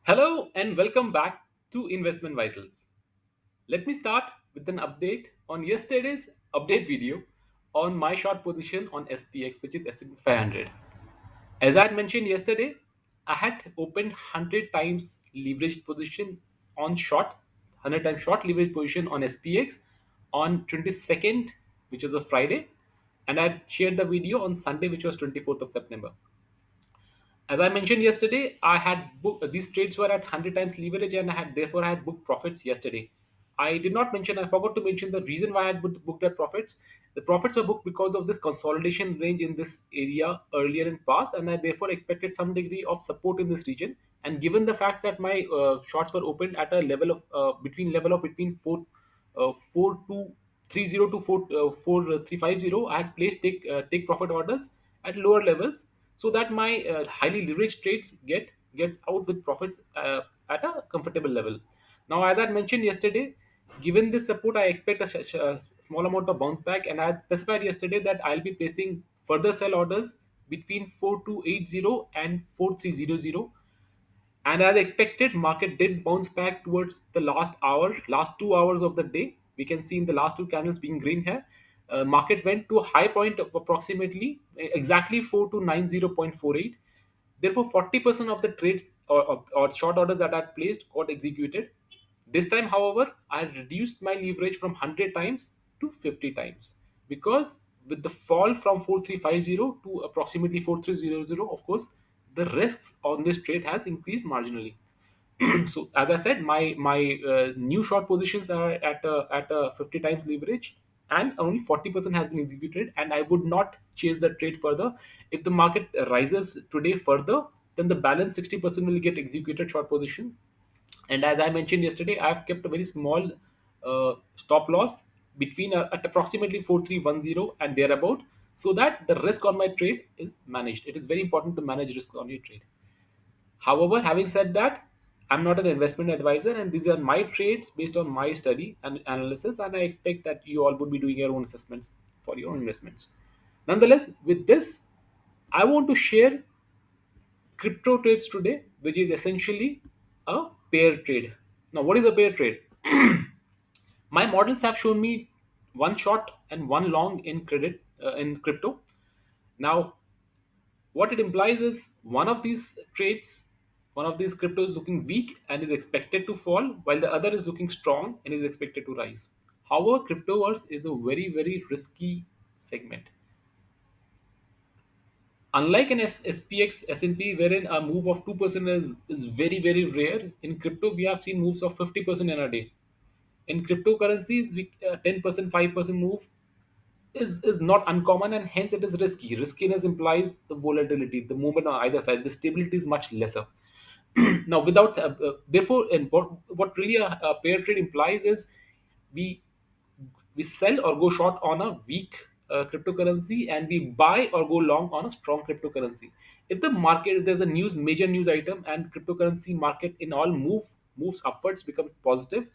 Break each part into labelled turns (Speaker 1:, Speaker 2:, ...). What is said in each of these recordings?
Speaker 1: Hello and welcome back to Investment Vitals. Let me start with an update on yesterday's update video on my short position on SPX, which is S&P 500. As I had mentioned yesterday, I had opened 100 times leveraged position on short, 100 times short leveraged position on SPX on 22nd, which was a Friday, and I had shared the video on Sunday, which was 24th of September. As I mentioned yesterday, I had booked these trades were at 100 times leverage, and I had booked profits yesterday. I did not mention, I forgot to mention the reason why I had booked that profits. The profits were booked because of this consolidation range in this area earlier in past, and I therefore expected some degree of support in this region. And given the fact that my shorts were opened at a level of between 4,230 to 4,350, I had placed take profit orders at lower levels so that my highly leveraged trades gets out with profits at a comfortable level. Now, as I mentioned yesterday, given this support, I expect a small amount of bounce back, and I had specified yesterday that I'll be placing further sell orders between 4280 and 4300. And as expected, market did bounce back towards the last 2 hours of the day. We can see in the last two candles being green here. Market went to a high point of approximately exactly 4290.48. Therefore, 40% of the trades or short orders that I had placed got executed. This time, however, I reduced my leverage from 100 times to 50 times because with the fall from 4350 to approximately 4300, of course, the risks on this trade has increased marginally. So, as I said, my new short positions are at a 50 times leverage, and only 40% has been executed. And I would not chase the trade further. If the market rises today further, then the balance 60% will get executed short position. And as I mentioned yesterday, I've kept a very small stop loss between at approximately 4310 and thereabout, so that the risk on my trade is managed. It is very important to manage risk on your trade. However, having said that, I'm not an investment advisor, and these are my trades based on my study and analysis, and I expect that you all would be doing your own assessments for your own investments. Nonetheless, with this, I want to share crypto trades today, which is essentially a pair trade. Now, what is a pair trade? My models have shown me one short and one long in crypto. Now, what it implies is one of these cryptos looking weak and is expected to fall, while the other is looking strong and is expected to rise. However, cryptoverse is a very risky segment. Unlike an SPX S&P, wherein a move of 2% is very rare, in crypto we have seen moves of 50% in a day. In cryptocurrencies, 10%, 5% move is not uncommon, and hence it is risky. Riskiness implies the volatility, the movement on either side. The stability is much lesser. Now, without therefore, and what really a pair trade implies is we we sell or go short on a weak cryptocurrency, and we buy or go long on a strong cryptocurrency. If the market, if there's a major news item, and cryptocurrency market in all moves upwards, become positive,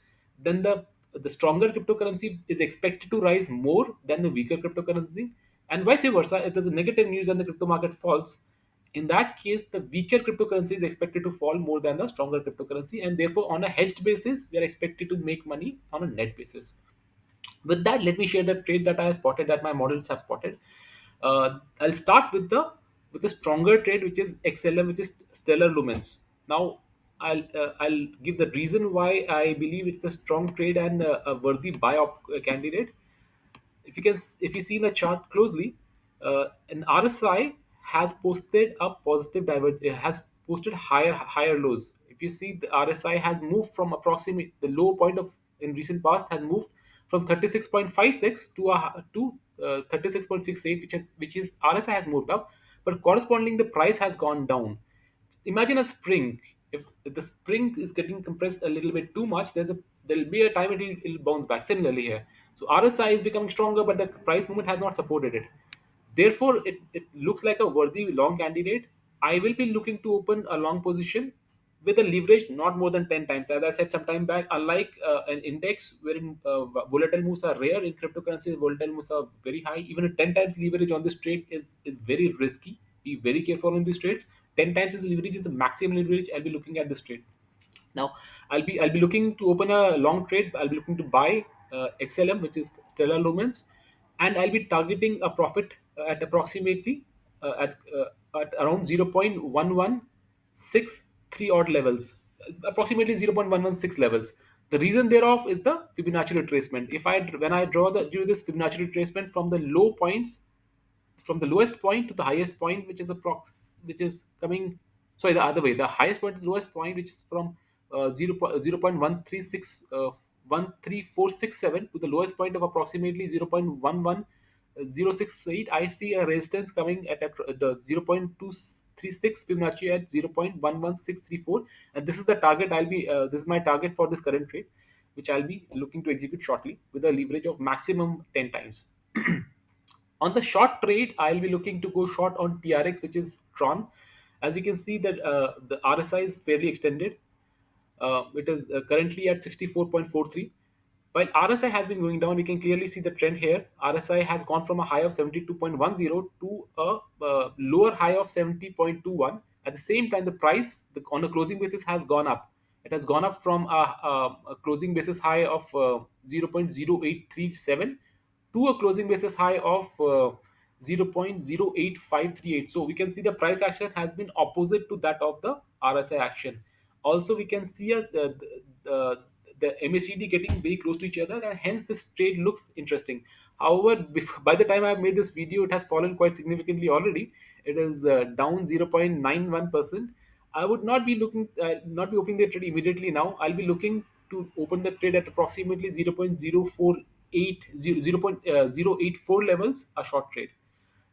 Speaker 1: then the stronger cryptocurrency is expected to rise more than the weaker cryptocurrency, and vice versa. If there's a negative news and the crypto market falls, in that case, the weaker cryptocurrency is expected to fall more than the stronger cryptocurrency, and therefore, on a hedged basis, we are expected to make money on a net basis. With that, let me share the trade that I have spotted, that my models have spotted. I'll start with the stronger trade, which is XLM, which is Stellar Lumens. Now, I'll give the reason why I believe it's a strong trade and a worthy candidate. If you see the chart closely, an RSI has posted higher lows. If you see, the RSI has moved from approximately the low point of in recent past, has moved from 36.56 to 36.68, which is RSI has moved up, but corresponding the price has gone down. Imagine a spring. If the spring is getting compressed a little bit too much, there'll be a time it'll bounce back. Similarly here, so RSI is becoming stronger, but the price movement has not supported it. Therefore, it looks like a worthy long candidate. I will be looking to open a long position with a leverage not more than 10 times. As I said some time back, unlike an index wherein volatile moves are rare, in cryptocurrencies, volatile moves are very high. Even a 10 times leverage on this trade is very risky. Be very careful on these trades. 10 times the leverage is the maximum leverage I'll be looking at this trade. Now, I'll be looking to open a long trade. I'll be looking to buy XLM, which is Stellar Lumens, and I'll be targeting a profit at approximately at around 0.1163 odd levels, approximately 0.116 levels. The reason thereof is the Fibonacci retracement. If I when I do this Fibonacci retracement from the low points, from the lowest point to the highest point, which is which is coming, sorry, the other way, the highest point to the lowest point, which is from 0.136 13467 to the lowest point of approximately 0.11068. I see a resistance coming at the 0.236 Fibonacci at 0.11634, and this is the target. This is my target for this current trade, which I'll be looking to execute shortly with a leverage of maximum 10 times. On the short trade, I'll be looking to go short on TRX, which is Tron. As we can see that the RSI is fairly extended. It is currently at 64.43. While RSI has been going down, we can clearly see the trend here. RSI has gone from a high of 72.10 to a lower high of 70.21. At the same time, the price on a closing basis has gone up. It has gone up from a closing basis high of 0.0837 to a closing basis high of 0.08538. So we can see the price action has been opposite to that of the RSI action. Also, we can see as the MACD getting very close to each other, and hence this trade looks interesting. However, by the time I've made this video, it has fallen quite significantly already. It is down 0.91%. I would not be opening the trade immediately now. I'll be looking to open the trade at approximately 0.048 0.084 levels, a short trade.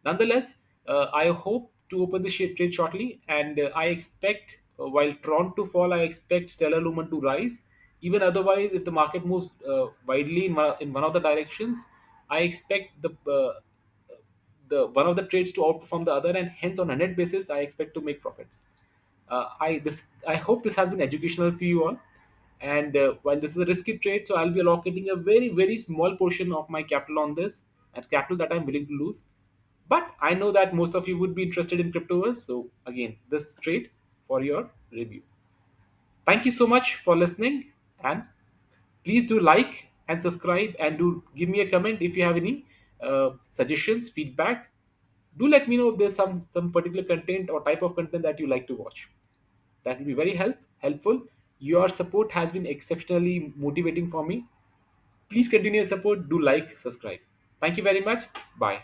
Speaker 1: Nonetheless, I hope to open the trade shortly, and I expect, while Tron to fall, I expect Stellar Lumen to rise. Even otherwise, if the market moves widely in one of the directions, I expect the one of the trades to outperform the other, and hence on a net basis, I expect to make profits. I hope this has been educational for you all. And while this is a risky trade, so I'll be allocating a very small portion of my capital on this, and capital that I'm willing to lose. But I know that most of you would be interested in cryptos. So again, this trade for your review. Thank you so much for listening, and please do like and subscribe, and do give me a comment if you have any suggestions, feedback. Do let me know if there's some particular content or type of content that you like to watch. That will be very helpful. Your support has been exceptionally motivating for me. Please continue your support. Do like, subscribe. Thank you very much. Bye.